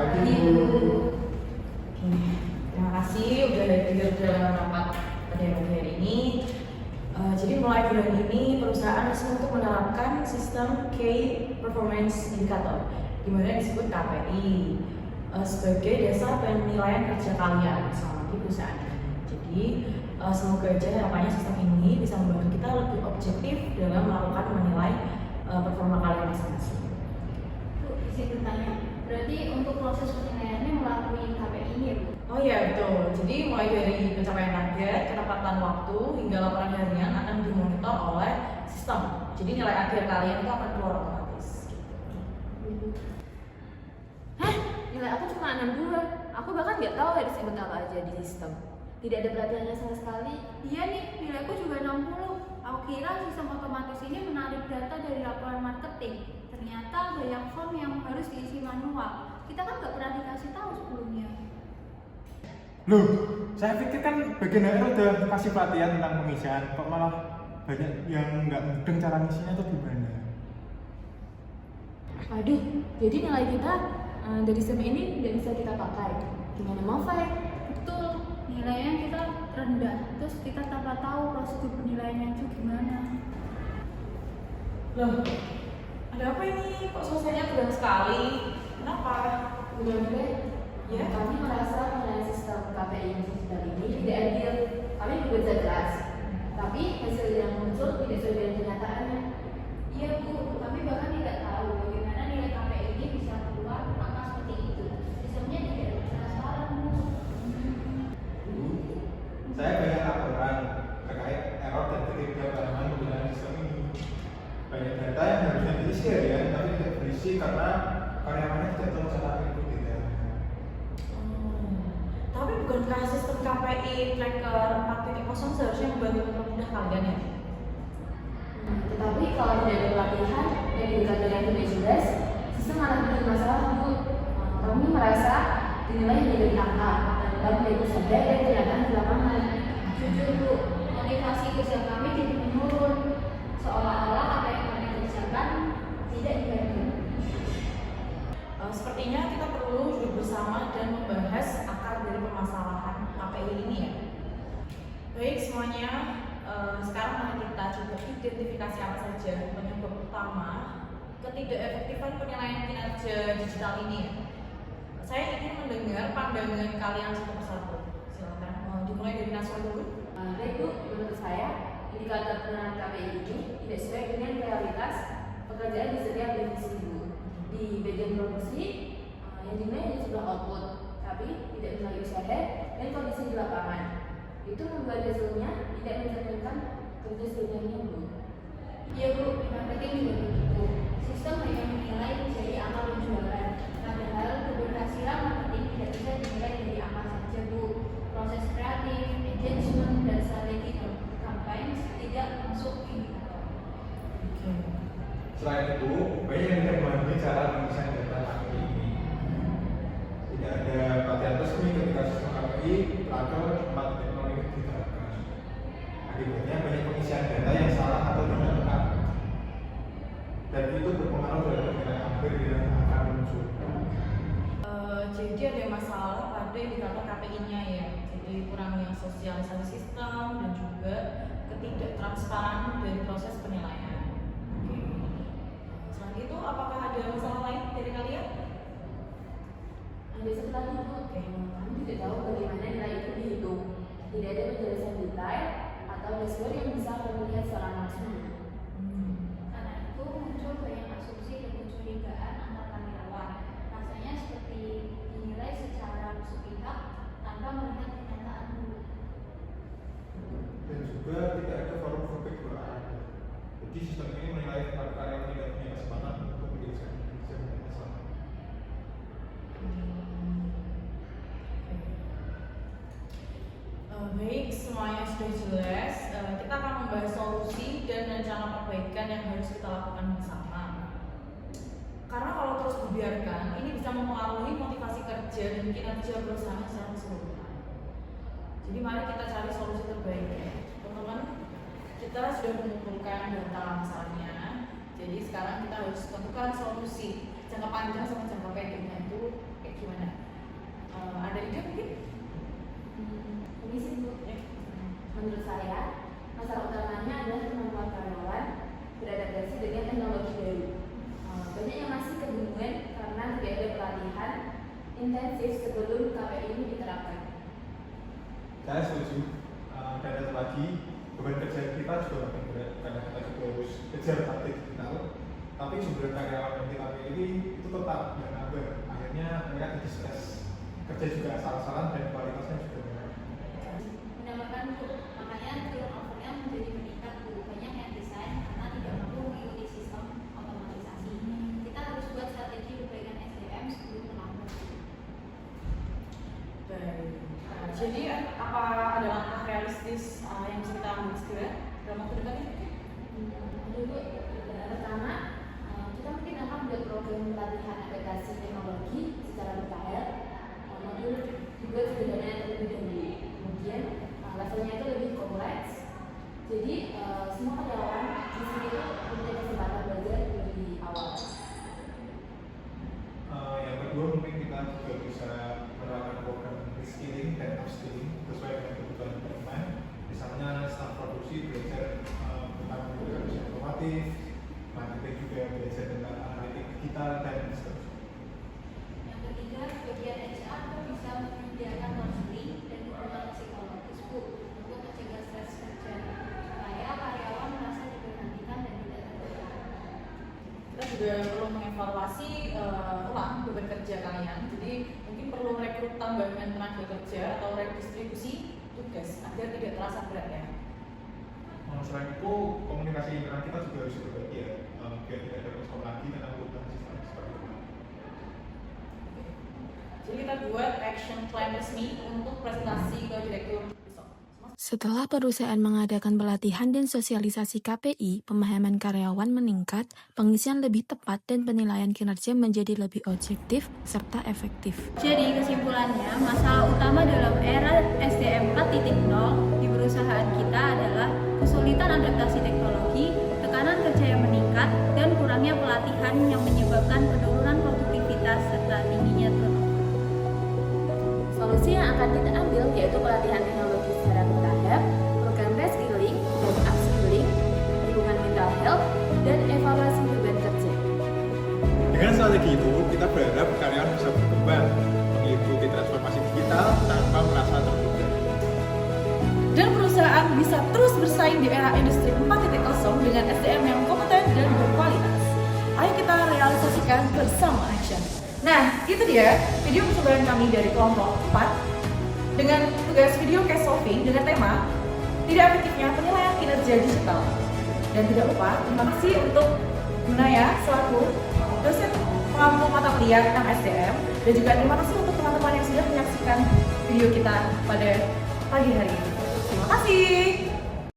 pagi Bu. Terima kasih udah hadir dalam rapat pada hari ini. Jadi mulai bulan ini perusahaan resmi untuk menerapkan sistem Key Performance Indicator, di mana disebut KPI, sebagai dasar penilaian kerja kalian selama di perusahaan ini. Jadi semoga aja harapannya sistem ini bisa membantu kita lebih objektif dalam melakukan menilai performa kalian masing-masing. Bu, izin bertanya, berarti untuk proses penilaiannya melalui KPI ini ya Bu? Oh iya betul, jadi mulai dari pencapaian target, ketepatan waktu, hingga laporan harian akan dimonitor oleh sistem. Jadi nilai akhir kalian itu akan keluar otomatis. Hah? Nilai aku cuma 62. Aku bahkan nggak tahu harus input apa aja di sistem. Tidak ada pelatihannya sama sekali. Iya nih, nilaiku juga 60. Aku kira sistem otomatis ini menarik data dari laporan marketing. Ternyata banyak form yang harus diisi manual. Kita kan nggak pernah dikasih tahu sebelumnya. Loh, saya pikir kan bagian HR udah kasih pelatihan tentang pengisian, kok malah banyak yang nggak mudeng cara ngisinya tuh gimana? Waduh, jadi nilai kita dari SEM ini nggak bisa kita pakai. Gimana mau, Fai? Betul, nilainya kita rendah. Terus kita tanpa tahu prosedur penilaiannya itu gimana. Loh, ada apa ini? Kok suasananya tegang sekali? Kenapa? Benar-benar Ya? kami merasa mengenai sistem KPI yang digital ini tidak adil. Kami bekerja keras, tapi hasil yang muncul tidak sesuai dengan kenyataannya. Iya Bu, kami bahkan tidak tahu bagaimana nilai KPI ini bisa keluar angka seperti itu. Sistemnya tidak transparan Bu. Saya banyak laporan terkait error dan ketidakpahaman penggunaan sistem ini. Banyak data yang harusnya diisi harian tapi tidak berisi karena karyawannya tidak tahu cara input data. Tapi bukankah sistem KPI tracker 4.0 seharusnya membantu mempermudah kalian ya? Tetapi kalau tidak ada pelatihan dan indikator yang tidak jelas, sistem malah bikin masalah Bu. Kami merasa dinilai hanya dari angka dan kami tidak bisa sadar dan kenyataan di lapangan. Jujur Bu, motivasi kerja kami jadi menurun. Seolah-olah apa yang kami kerjakan tidak dihargai. Sepertinya kita perlu duduk bersama dan membahas akar dari permasalahan KPI ini ya. Baik semuanya, sekarang mari kita coba identifikasi apa saja penyebab utama ketidakefektifan penilaian kinerja digital ini ya. Saya ingin mendengar pandangan kalian satu persatu. Silakan dimulai dari Naswa dulu. Baik Bu, menurut saya indikator penilaian KPI ini tidak sesuai dengan realitas pekerjaan di setiap divisi Bu. Di bagian promosi yang dinilai hanya jumlah output, tapi tidak menilai usaha dan kondisi di lapangan. Itu membuat hasilnya tidak mencerminkan kerja sebenarnya Bu. Iya Bu, di marketing juga begitu. Sistem hanya menilai dari angka penjualan. Padahal keberhasilan marketing tidak bisa dinilai dari angka saja Bu. Proses kreatif, engagement, dan strategi kampanye tidak masuk indikator. Selain itu, banyak yang tidak memahami cara pengisian data KPI ini. Tidak ada pelatihan resmi ketika sistem KPI atau teknologi diterapkan. Akibatnya banyak pengisian data yang salah atau tidak lengkap, dan itu berpengaruh terhadap nilai akhir yang akan muncul. Jadi ada masalah pada indikator KPI-nya ya. Jadi kurangnya sosialisasi sistem dan juga ketidaktransparan dari proses penilaian. Selain itu, apakah ada masalah lain dari kalian? Ada satu lagi Bu, kami tidak tahu bagaimana nilai itu dihitung. Tidak ada penjelasan detail atau dashboard yang bisa kami lihat secara langsung. Karena itu muncul banyak asumsi dan kecurigaan antar karyawan. Rasanya seperti dinilai secara sepihak tanpa melihat kenyataan dulu. Dan juga tidak ada forum feedback berarah. Jadi sistem ini menilai karyawan tidak punya kesempatan untuk menjelaskan kerja mereka selama. Baik, semuanya sudah jelas. Kita akan membahas solusi dan rencana perbaikan yang harus kita lakukan bersama. Karena kalau terus dibiarkan, ini bisa mempengaruhi motivasi kerja dan kinerja perusahaan secara keseluruhan. Jadi mari kita cari solusi terbaik ya. Teman-teman, kita sudah mengumpulkan data masalahnya. Jadi sekarang kita harus tentukan solusi jangka panjang sama jangka pendeknya itu kayak gimana. intensif sebelum KPI ini diterapkan. Saya setuju. Dan satu lagi, beban kerja kita juga makin berat karena kita juga harus kejar target digital. Tapi jumlah karyawan yang kita pilih itu tetap yang nambah. Akhirnya mereka jadi stres. Kerja juga asal-asalan dan kualitasnya juga menurun. Menambahkan Bu, makanya turnover-nya menjadi meningkat Bu. Banyak yang desain karena tidak mampu mengikuti sistem otomatisasi. Kita harus buat strategi perbaikan SDM sebelum terlambat. Baik. Jadi apa ada langkah realistis yang bisa kita ambil segera dalam waktu dekat ini? Dulu, pertama, kita mungkin akan membuat program pelatihan aplikasi teknologi secara bertahap. Modul juga sebenarnya terlebih dahulu. Kemudian levelnya itu lebih kompleks. Jadi semua karyawan di sini itu punya kesempatan belajar lebih awal. Yang kedua mungkin kita juga bisa menerapkan program reskilling dan upskilling sesuai dengan kebutuhan teman. Misalnya staf produksi belajar tentang menggunakan mesin otomatis, marketing juga belajar tentang analitik digital dan seterusnya. Yang ketiga, bagian HR itu bisa menyediakan konseling dan dukungan psikologis Bu untuk mencegah stres kerja supaya karyawan merasa diperhatikan dan tidak tertekan. Kita juga perlu mengevaluasi ulang beban kerja kalian. Jadi mungkin perlu rekrut tambahan tenaga kerja atau redistribusi tugas agar tidak terasa berat ya. Selain itu, komunikasi internal kita juga harus diperbaiki ya, biar tidak ada respon lagi tentang perubahan sistem seperti itu. Jadi kita buat action plan resmi untuk presentasi ke direktur besok. Setelah perusahaan mengadakan pelatihan dan sosialisasi KPI, pemahaman karyawan meningkat, pengisian lebih tepat, dan penilaian kinerja menjadi lebih objektif serta efektif. Jadi kesimpulannya, masalah utama dalam era SDM 4.0 di perusahaan kita adalah kesulitan adaptasi teknologi, tekanan kerja yang meningkat, dan kurangnya pelatihan yang menyebabkan penurunan produktivitas serta tingginya turnover. Solusi yang akan kita ambil yaitu pelatihan teknologi secara bertahap, program reskilling dan upskilling, dukungan mental health, dan evaluasi beban kerja. Dengan strategi itu, kita berharap karyawan bisa berkembang, mengikuti transformasi digital tanpa merasa terbebani. Dan perusahaan bisa terus bersaing di era industri 4.0 dengan SDM yang kompeten dan berkualitas. Ayo kita realisasikan bersama Action. Nah, itu dia video percobaan kami dari kelompok 4 dengan tugas video case solving dengan tema tidak efektifnya penilaian kinerja digital. Dan tidak lupa, terima kasih untuk Gunaya selaku dosen pengampu mata kuliah SDM, dan juga terima kasih untuk teman-teman yang sudah menyaksikan video kita pada pagi hari ini. Terima kasih.